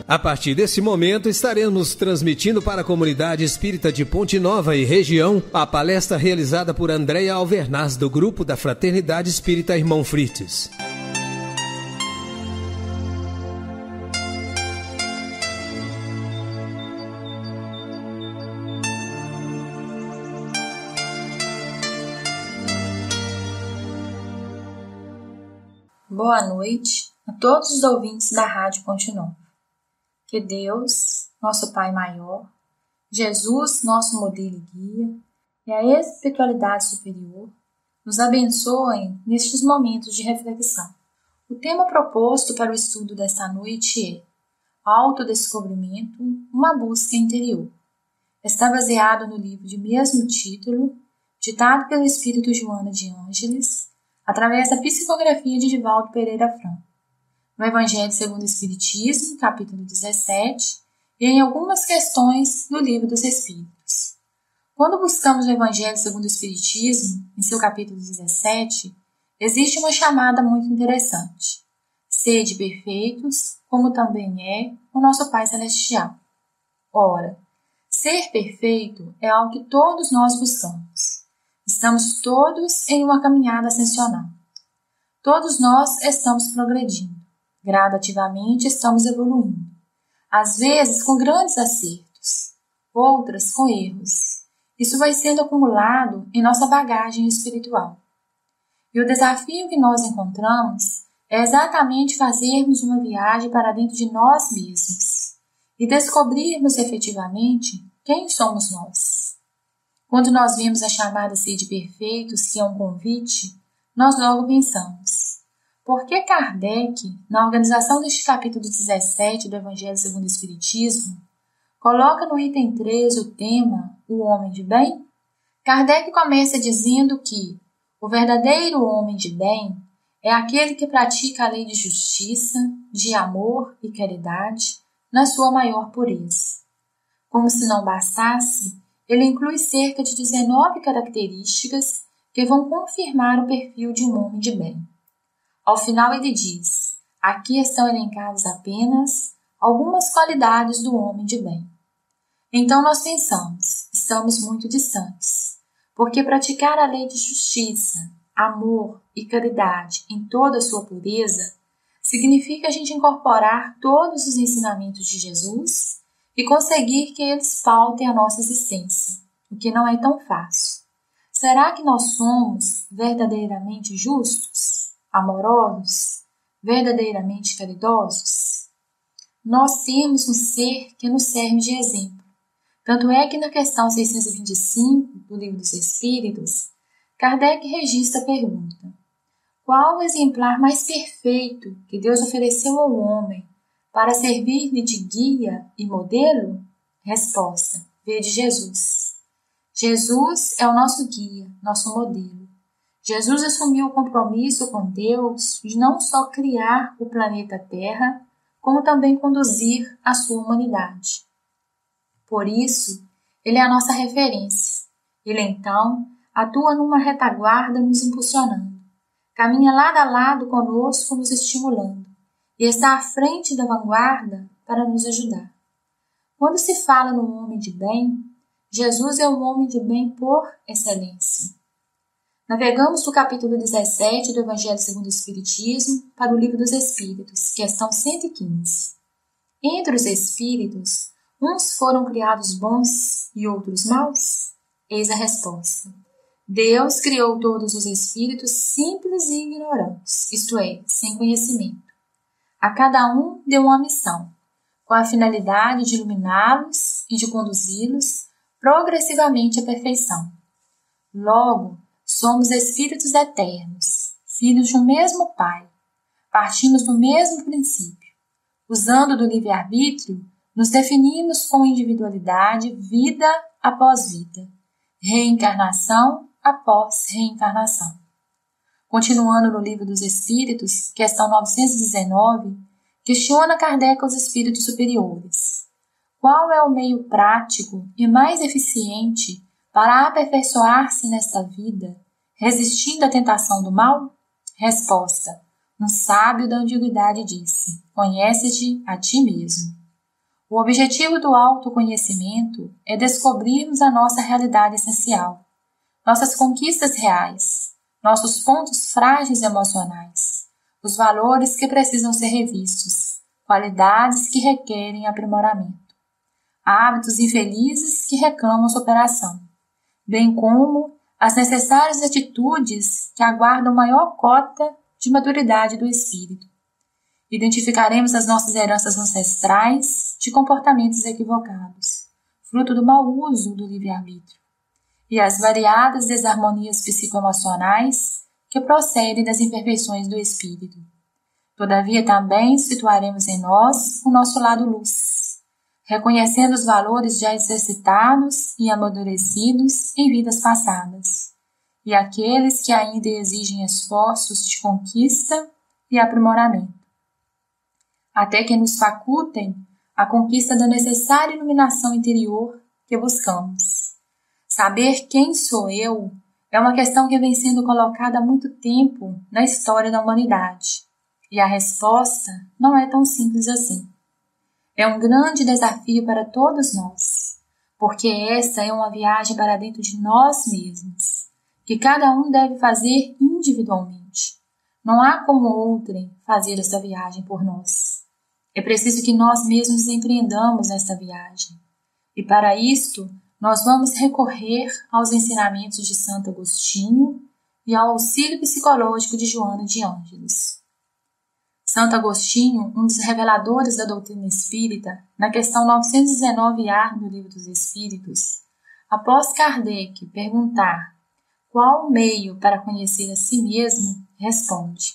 A partir desse momento, estaremos transmitindo para a comunidade espírita de Ponte Nova e região a palestra realizada por Andréia Alvernaz, do grupo da Fraternidade Espírita Irmão Frites. Boa noite a todos os ouvintes da Rádio Ponte Nova. Que Deus, nosso Pai maior, Jesus, nosso modelo e guia, e a espiritualidade superior nos abençoem nestes momentos de reflexão. O tema proposto para o estudo desta noite é Autodescobrimento, uma busca interior. Está baseado no livro de mesmo título, ditado pelo Espírito Joana de Ângeles, através da psicografia de Divaldo Pereira Franco, no Evangelho segundo o Espiritismo, capítulo 17, e em algumas questões no Livro dos Espíritos. Quando buscamos o Evangelho segundo o Espiritismo, em seu capítulo 17, existe uma chamada muito interessante. Sede perfeitos, como também é o nosso Pai Celestial. Ora, ser perfeito é algo que todos nós buscamos. Estamos todos em uma caminhada ascensional. Todos nós estamos progredindo. Gradativamente estamos evoluindo. Às vezes com grandes acertos, outras com erros. Isso vai sendo acumulado em nossa bagagem espiritual. E o desafio que nós encontramos é exatamente fazermos uma viagem para dentro de nós mesmos e descobrirmos efetivamente quem somos nós. Quando nós vemos a chamada Sede Perfeitos, que é um convite, nós logo pensamos, por que Kardec, na organização deste capítulo 17 do Evangelho segundo o Espiritismo, coloca no item 3 o tema, o homem de bem? Kardec começa dizendo que o verdadeiro homem de bem é aquele que pratica a lei de justiça, de amor e caridade na sua maior pureza. Como se não bastasse, ele inclui cerca de 19 características que vão confirmar o perfil de um homem de bem. Ao final ele diz, aqui estão elencadas apenas algumas qualidades do homem de bem. Então nós pensamos, estamos muito distantes, porque praticar a lei de justiça, amor e caridade em toda a sua pureza significa a gente incorporar todos os ensinamentos de Jesus e conseguir que eles pautem a nossa existência, o que não é tão fácil. Será que nós somos verdadeiramente justos, amorosos, verdadeiramente caridosos? Nós temos um ser que nos serve de exemplo. Tanto é que na questão 625 do Livro dos Espíritos, Kardec registra a pergunta: qual o exemplar mais perfeito que Deus ofereceu ao homem para servir-lhe de guia e modelo? Resposta: vede Jesus. Jesus é o nosso guia, nosso modelo. Jesus assumiu o compromisso com Deus de não só criar o planeta Terra, como também conduzir a sua humanidade. Por isso, ele é a nossa referência. Ele, então, atua numa retaguarda nos impulsionando. Caminha lado a lado conosco, nos estimulando. E está à frente da vanguarda para nos ajudar. Quando se fala no homem de bem, Jesus é o homem de bem por excelência. Navegamos do capítulo 17 do Evangelho segundo o Espiritismo para o Livro dos Espíritos, questão 115. Entre os espíritos, uns foram criados bons e outros maus? Eis a resposta. Deus criou todos os espíritos simples e ignorantes, isto é, sem conhecimento. A cada um deu uma missão, com a finalidade de iluminá-los e de conduzi-los progressivamente à perfeição. Logo, somos espíritos eternos, filhos de um mesmo Pai. Partimos do mesmo princípio. Usando do livre-arbítrio, nos definimos com individualidade, vida após vida, reencarnação após reencarnação. Continuando no Livro dos Espíritos, questão 919, questiona Kardec aos espíritos superiores. Qual é o meio prático e mais eficiente para aperfeiçoar-se nesta vida, resistindo à tentação do mal? Resposta: um sábio da antiguidade disse: conhece-te a ti mesmo. O objetivo do autoconhecimento é descobrirmos a nossa realidade essencial, nossas conquistas reais, nossos pontos frágeis emocionais, os valores que precisam ser revistos, qualidades que requerem aprimoramento, hábitos infelizes que reclamam superação, bem como as necessárias atitudes que aguardam maior cota de maturidade do espírito. Identificaremos as nossas heranças ancestrais de comportamentos equivocados, fruto do mau uso do livre-arbítrio, e as variadas desarmonias psicoemocionais que procedem das imperfeições do espírito. Todavia também situaremos em nós o nosso lado luz, reconhecendo os valores já exercitados e amadurecidos em vidas passadas, e aqueles que ainda exigem esforços de conquista e aprimoramento, até que nos facultem a conquista da necessária iluminação interior que buscamos. Saber quem sou eu é uma questão que vem sendo colocada há muito tempo na história da humanidade, e a resposta não é tão simples assim. É um grande desafio para todos nós, porque essa é uma viagem para dentro de nós mesmos, que cada um deve fazer individualmente. Não há como outrem fazer essa viagem por nós. É preciso que nós mesmos empreendamos esta viagem. E para isto, nós vamos recorrer aos ensinamentos de Santo Agostinho e ao auxílio psicológico de Joana de Ângeles. Santo Agostinho, um dos reveladores da doutrina espírita, na questão 919A do Livro dos Espíritos, após Kardec perguntar qual o meio para conhecer a si mesmo, responde: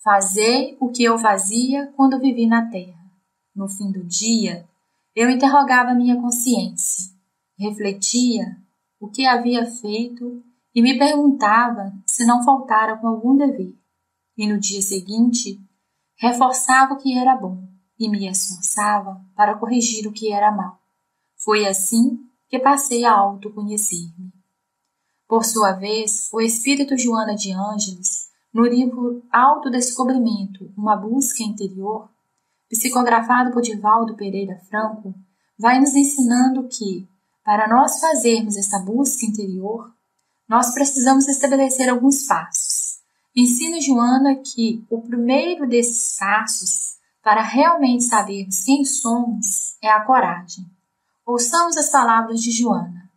fazei o que eu fazia quando vivi na terra. No fim do dia, eu interrogava minha consciência, refletia o que havia feito e me perguntava se não faltara com algum dever. E no dia seguinte, reforçava o que era bom e me esforçava para corrigir o que era mal. Foi assim que passei a autoconhecer-me. Por sua vez, o espírito Joana de Ângeles, no livro Autodescobrimento, uma busca interior, psicografado por Divaldo Pereira Franco, vai nos ensinando que, para nós fazermos essa busca interior, nós precisamos estabelecer alguns passos. Ensina Joana que o primeiro desses passos, para realmente sabermos quem somos, é a coragem. Ouçamos as palavras de Joana.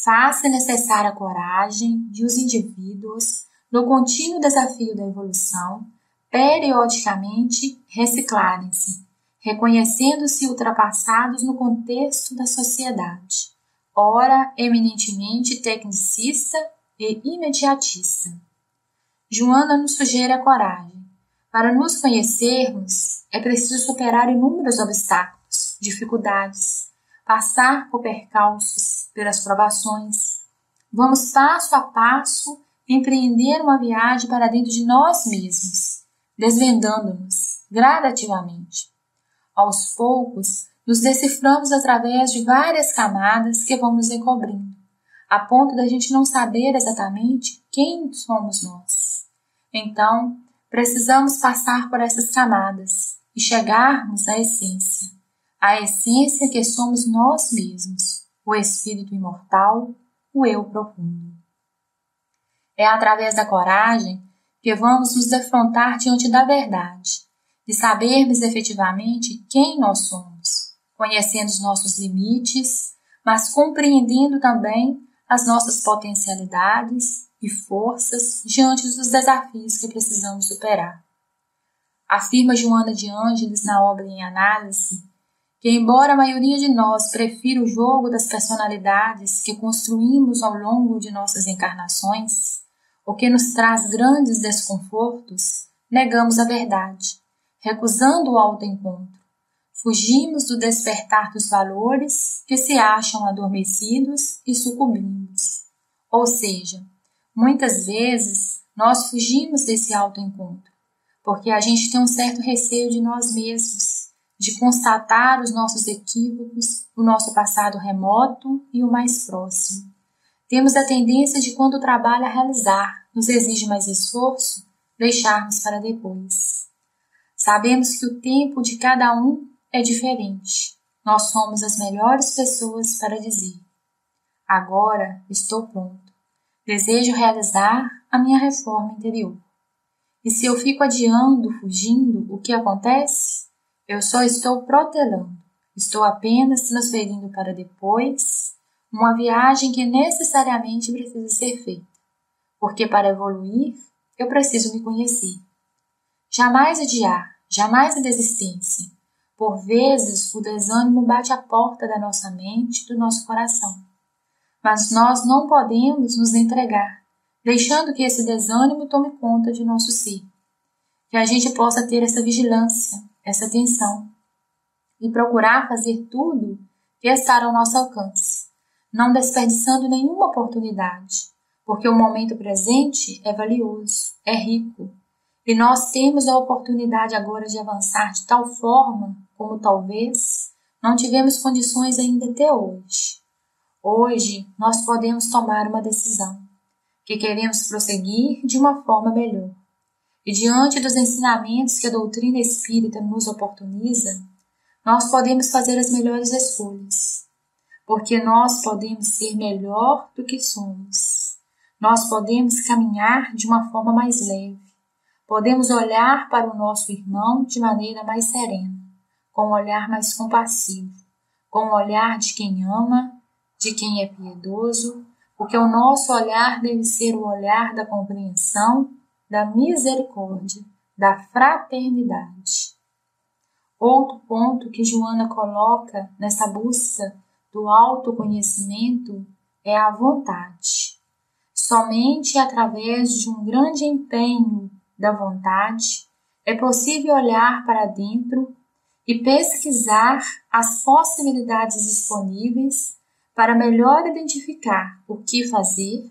Faça necessária a coragem de os indivíduos, no contínuo desafio da evolução, periodicamente reciclarem-se, reconhecendo-se ultrapassados no contexto da sociedade, ora eminentemente tecnicista e imediatista. Joana nos sugere a coragem. Para nos conhecermos, é preciso superar inúmeros obstáculos, dificuldades, passar por percalços, pelas provações. Vamos passo a passo empreender uma viagem para dentro de nós mesmos, desvendando-nos gradativamente. Aos poucos, nos deciframos através de várias camadas que vão nos encobrindo, a ponto da gente não saber exatamente quem somos nós. Então, precisamos passar por essas camadas e chegarmos à essência. A essência que somos nós mesmos, o espírito imortal, o eu profundo. É através da coragem que vamos nos defrontar diante da verdade, de sabermos efetivamente quem nós somos, conhecendo os nossos limites, mas compreendendo também as nossas potencialidades e forças diante dos desafios que precisamos superar. Afirma Joana de Ângeles na obra Em Análise que, embora a maioria de nós prefira o jogo das personalidades que construímos ao longo de nossas encarnações, o que nos traz grandes desconfortos, negamos a verdade, recusando o autoencontro. Fugimos do despertar dos valores que se acham adormecidos e sucumbimos. Ou seja, muitas vezes nós fugimos desse autoencontro, porque a gente tem um certo receio de nós mesmos, de constatar os nossos equívocos, o nosso passado remoto e o mais próximo. Temos a tendência de, quando o trabalho a realizar nos exige mais esforço, deixarmos para depois. Sabemos que o tempo de cada um é diferente. Nós somos as melhores pessoas para dizer: agora estou pronto. Desejo realizar a minha reforma interior. E se eu fico adiando, fugindo, o que acontece? Eu só estou protelando. Estou apenas transferindo para depois uma viagem que necessariamente precisa ser feita. Porque para evoluir, eu preciso me conhecer. Jamais adiar, jamais a desistência. Por vezes, o desânimo bate à porta da nossa mente, do nosso coração. Mas nós não podemos nos entregar, deixando que esse desânimo tome conta de nosso ser. Que a gente possa ter essa vigilância, essa atenção e procurar fazer tudo que está ao nosso alcance, não desperdiçando nenhuma oportunidade, porque o momento presente é valioso, é rico, e nós temos a oportunidade agora de avançar de tal forma como talvez não tivemos condições ainda até hoje. Hoje nós podemos tomar uma decisão, que queremos prosseguir de uma forma melhor. E diante dos ensinamentos que a doutrina espírita nos oportuniza, nós podemos fazer as melhores escolhas, porque nós podemos ser melhor do que somos. Nós podemos caminhar de uma forma mais leve, podemos olhar para o nosso irmão de maneira mais serena, com um olhar mais compassivo, com o olhar de quem ama, de quem é piedoso, porque o nosso olhar deve ser o olhar da compreensão, da misericórdia, da fraternidade. Outro ponto que Joana coloca nessa busca do autoconhecimento é a vontade. Somente através de um grande empenho da vontade é possível olhar para dentro e pesquisar as possibilidades disponíveis para melhor identificar o que fazer,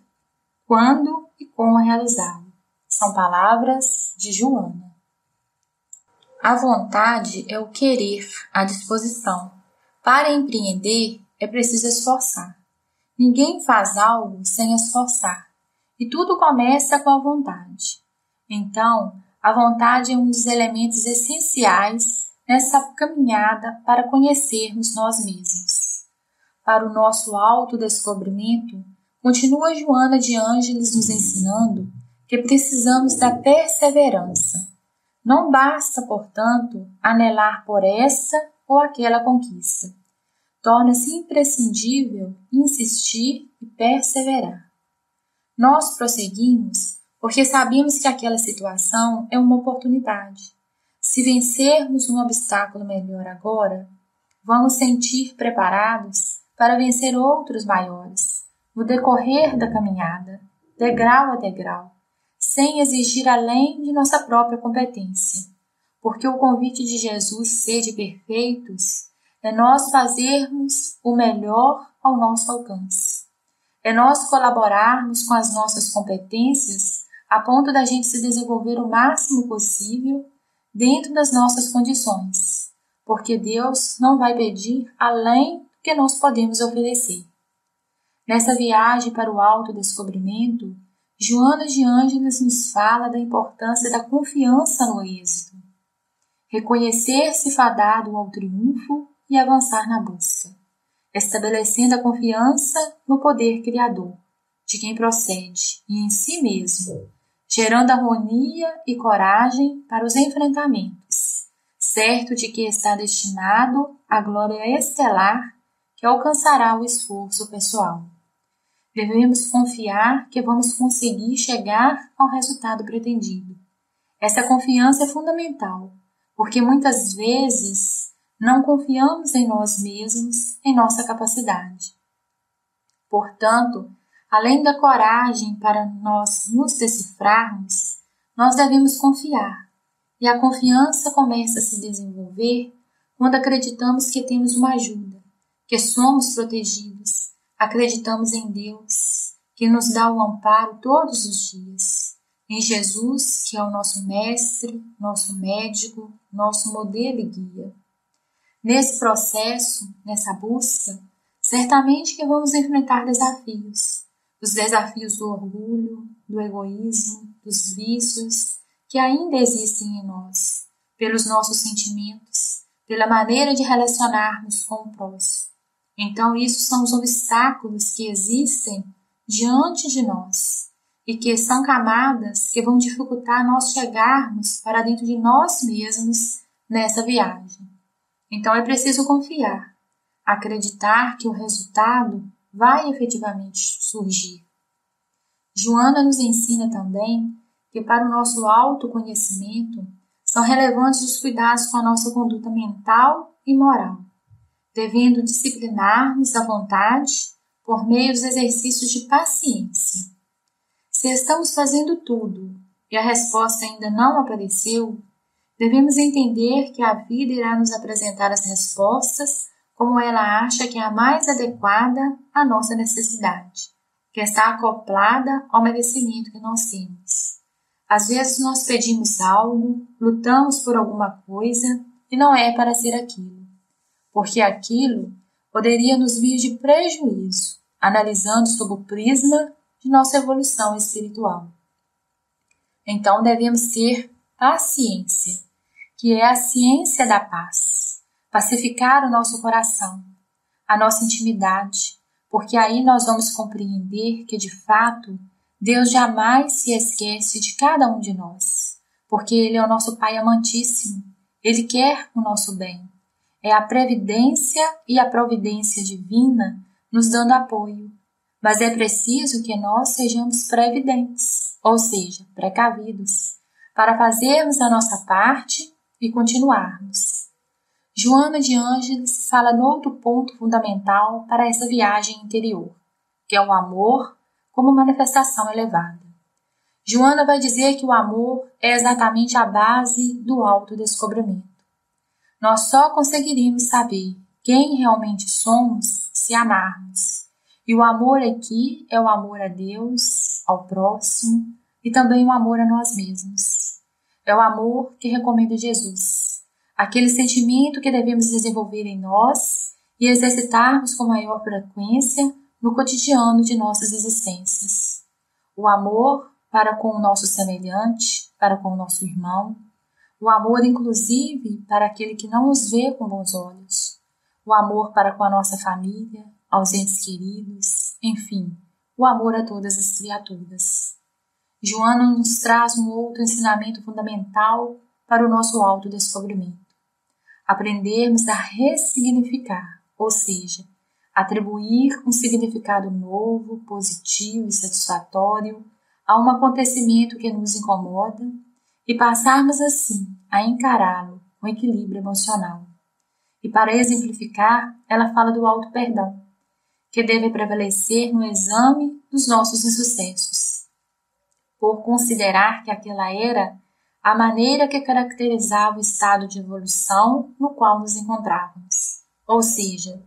quando e como realizá-lo. São palavras de Joana. A vontade é o querer, a disposição. Para empreender, é preciso esforçar. Ninguém faz algo sem esforçar. E tudo começa com a vontade. Então, a vontade é um dos elementos essenciais nessa caminhada para conhecermos nós mesmos. Para o nosso autodescobrimento, continua Joana de Ângeles nos ensinando que precisamos da perseverança. Não basta, portanto, anelar por esta ou aquela conquista. Torna-se imprescindível insistir e perseverar. Nós prosseguimos porque sabemos que aquela situação é uma oportunidade. Se vencermos um obstáculo melhor agora, vamos sentir preparados para vencer outros maiores, no decorrer da caminhada, degrau a degrau, sem exigir além de nossa própria competência, porque o convite de Jesus sede perfeitos é nós fazermos o melhor ao nosso alcance. É nós colaborarmos com as nossas competências a ponto da gente se desenvolver o máximo possível dentro das nossas condições, porque Deus não vai pedir além do que nós podemos oferecer. Nessa viagem para o autodescobrimento, Joana de Ângeles nos fala da importância da confiança no êxito, reconhecer-se fadado ao triunfo e avançar na busca, estabelecendo a confiança no poder criador, de quem procede, e em si mesmo, gerando harmonia e coragem para os enfrentamentos, certo de que está destinado à glória estelar que alcançará o esforço pessoal. Devemos confiar que vamos conseguir chegar ao resultado pretendido. Essa confiança é fundamental, porque muitas vezes não confiamos em nós mesmos, em nossa capacidade. Portanto, além da coragem para nós nos decifrarmos, nós devemos confiar. E a confiança começa a se desenvolver quando acreditamos que temos uma ajuda, que somos protegidos, acreditamos em Deus, que nos dá o amparo todos os dias, em Jesus, que é o nosso mestre, nosso médico, nosso modelo e guia. Nesse processo, nessa busca, certamente que vamos enfrentar desafios, os desafios do orgulho, do egoísmo, dos vícios que ainda existem em nós, pelos nossos sentimentos, pela maneira de relacionarmos com o próximo. Então, isso são os obstáculos que existem diante de nós e que são camadas que vão dificultar nós chegarmos para dentro de nós mesmos nessa viagem. Então, é preciso confiar, acreditar que o resultado vai efetivamente surgir. Joana nos ensina também que para o nosso autoconhecimento são relevantes os cuidados com a nossa conduta mental e moral, devendo disciplinar-nos à vontade por meio dos exercícios de paciência. Se estamos fazendo tudo e a resposta ainda não apareceu, devemos entender que a vida irá nos apresentar as respostas como ela acha que é a mais adequada à nossa necessidade, que está acoplada ao merecimento que nós temos. Às vezes nós pedimos algo, lutamos por alguma coisa e não é para ser aquilo, porque aquilo poderia nos vir de prejuízo, analisando sob o prisma de nossa evolução espiritual. Então devemos ter paciência, que é a ciência da paz, pacificar o nosso coração, a nossa intimidade, porque aí nós vamos compreender que, de fato, Deus jamais se esquece de cada um de nós, porque Ele é o nosso Pai amantíssimo, Ele quer o nosso bem. É a previdência e a providência divina nos dando apoio, mas é preciso que nós sejamos previdentes, ou seja, precavidos, para fazermos a nossa parte e continuarmos. Joana de Ângeles fala no outro ponto fundamental para essa viagem interior, que é o amor como manifestação elevada. Joana vai dizer que o amor é exatamente a base do autodescobrimento. Nós só conseguiríamos saber quem realmente somos se amarmos. E o amor aqui é o amor a Deus, ao próximo e também o amor a nós mesmos. É o amor que recomenda Jesus, aquele sentimento que devemos desenvolver em nós e exercitarmos com maior frequência no cotidiano de nossas existências. O amor para com o nosso semelhante, para com o nosso irmão, o amor inclusive para aquele que não nos vê com bons olhos, o amor para com a nossa família, aos entes queridos, enfim, o amor a todas as criaturas. Joana nos traz um outro ensinamento fundamental para o nosso autodescobrimento. Aprendermos a ressignificar, ou seja, atribuir um significado novo, positivo e satisfatório a um acontecimento que nos incomoda e passarmos assim a encará-lo com equilíbrio emocional. E para exemplificar, ela fala do auto-perdão, que deve prevalecer no exame dos nossos insucessos, por considerar que aquela era a maneira que caracterizava o estado de evolução no qual nos encontrávamos. Ou seja,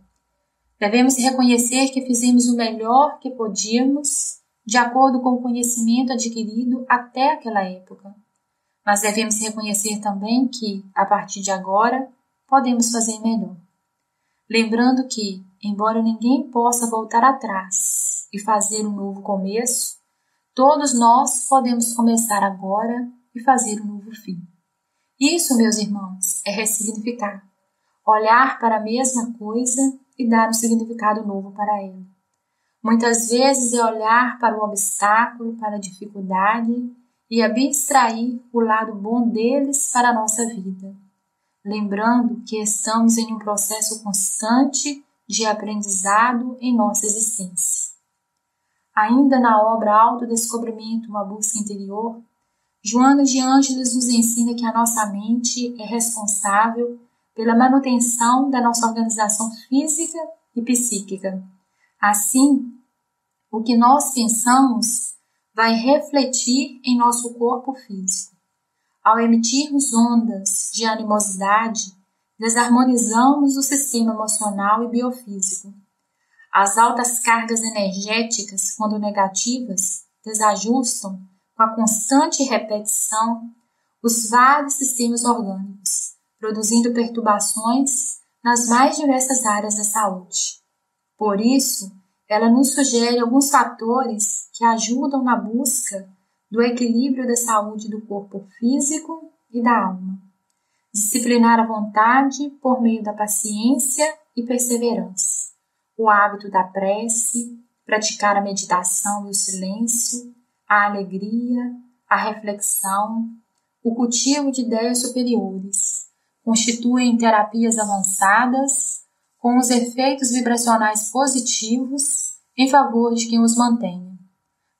devemos reconhecer que fizemos o melhor que podíamos de acordo com o conhecimento adquirido até aquela época. Mas devemos reconhecer também que, a partir de agora, podemos fazer melhor. Lembrando que, embora ninguém possa voltar atrás e fazer um novo começo, todos nós podemos começar agora e fazer um novo fim. Isso, meus irmãos, é ressignificar. Olhar para a mesma coisa e dar um significado novo para ela. Muitas vezes é olhar para o obstáculo, para a dificuldade e abstrair o lado bom deles para a nossa vida. Lembrando que estamos em um processo constante de aprendizado em nossa existência. Ainda na obra Autodescobrimento, uma busca interior, Joana de Ângeles nos ensina que a nossa mente é responsável pela manutenção da nossa organização física e psíquica. Assim, o que nós pensamos vai refletir em nosso corpo físico. Ao emitirmos ondas de animosidade, desarmonizamos o sistema emocional e biofísico. As altas cargas energéticas, quando negativas, desajustam, com a constante repetição, os vários sistemas orgânicos, produzindo perturbações nas mais diversas áreas da saúde. Por isso, ela nos sugere alguns fatores que ajudam na busca do equilíbrio da saúde do corpo físico e da alma. disciplinar a vontade por meio da paciência e perseverança, o hábito da prece, praticar a meditação e o silêncio, a alegria, a reflexão, o cultivo de ideias superiores, constituem terapias avançadas com os efeitos vibracionais positivos em favor de quem os mantenha,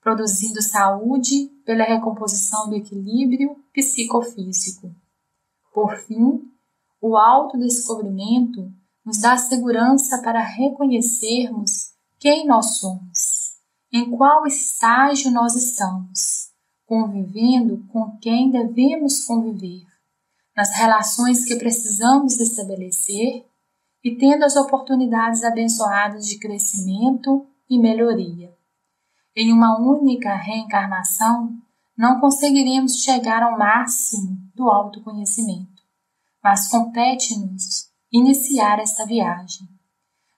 produzindo saúde pela recomposição do equilíbrio psicofísico. Por fim, o autodescobrimento nos dá segurança para reconhecermos quem nós somos, em qual estágio nós estamos, convivendo com quem devemos conviver, nas relações que precisamos estabelecer e tendo as oportunidades abençoadas de crescimento e melhoria. Em uma única reencarnação, não conseguiremos chegar ao máximo do autoconhecimento, mas compete-nos iniciar esta viagem.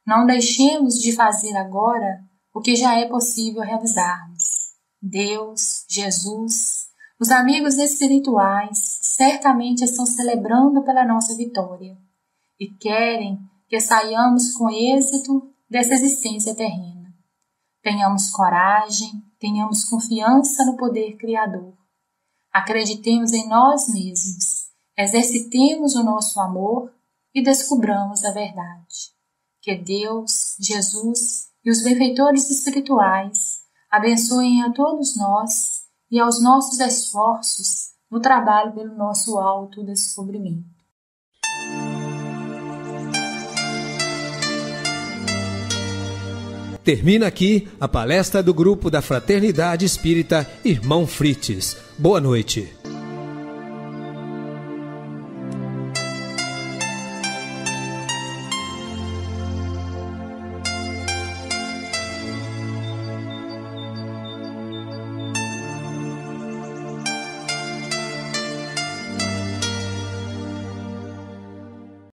Não deixemos de fazer agora o que já é possível realizarmos. Deus, Jesus, os amigos espirituais certamente estão celebrando pela nossa vitória e querem que saiamos com êxito dessa existência terrena. Tenhamos coragem, tenhamos confiança no poder criador. Acreditemos em nós mesmos, exercitemos o nosso amor e descubramos a verdade. Que Deus, Jesus e os benfeitores espirituais abençoem a todos nós e aos nossos esforços no trabalho pelo nosso autodescobrimento. Termina aqui a palestra do Grupo da Fraternidade Espírita Irmão Frites. Boa noite.